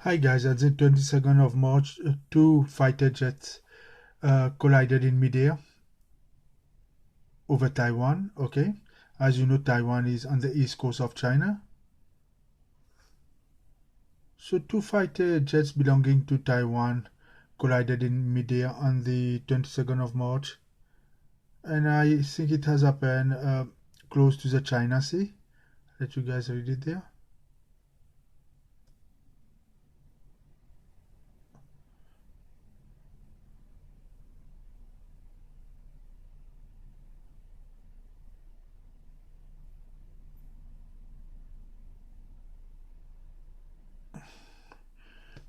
Hi guys, at the 22nd of March, two fighter jets collided in midair over Taiwan. Okay, as you know, Taiwan is on the east coast of China. So two fighter jets belonging to Taiwan collided in midair on the 22nd of March, and I think it has happened close to the China Sea. Let you guys read it there.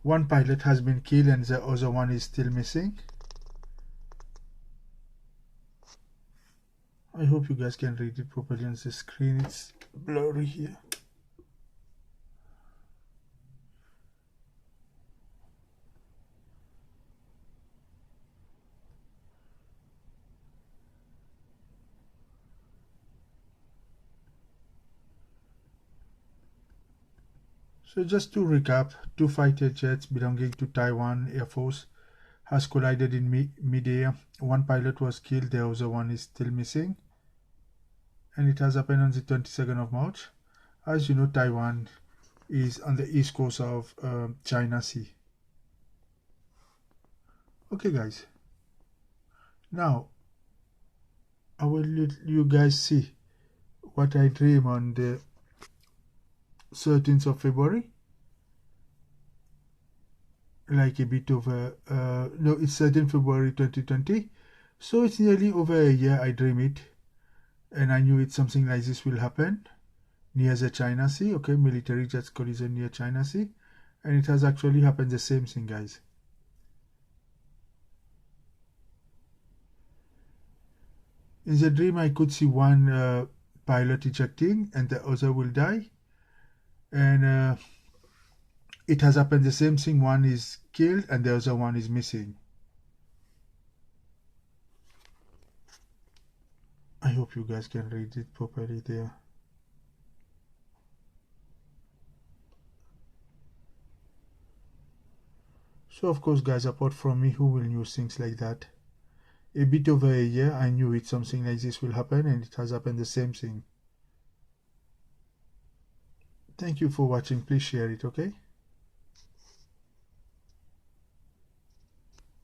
One pilot has been killed and the other one is still missing. I hope you guys can read it properly on the screen. It's blurry here. So just to recap, two fighter jets belonging to Taiwan Air Force has collided in mid-air. One pilot was killed, the other one is still missing. And it has happened on the 22nd of March. As you know, Taiwan is on the east coast of China Sea. Okay guys, now I will let you guys see what I dream on the 13th of February. Like a bit over, no, it's 13th February 2020. So it's nearly over a year I dream it. And I knew it's something like this will happen near the China Sea. Okay, military jets collision near China Sea. And it has actually happened the same thing, guys. In the dream, I could see one pilot ejecting and the other will die. And it has happened the same thing. One is killed and the other one is missing. I hope you guys can read it properly there. So of course, guys, apart from me, who will know things like that? A bit over a year, I knew it something like this will happen, and it has happened the same thing. Thank you for watching. Please share it, okay?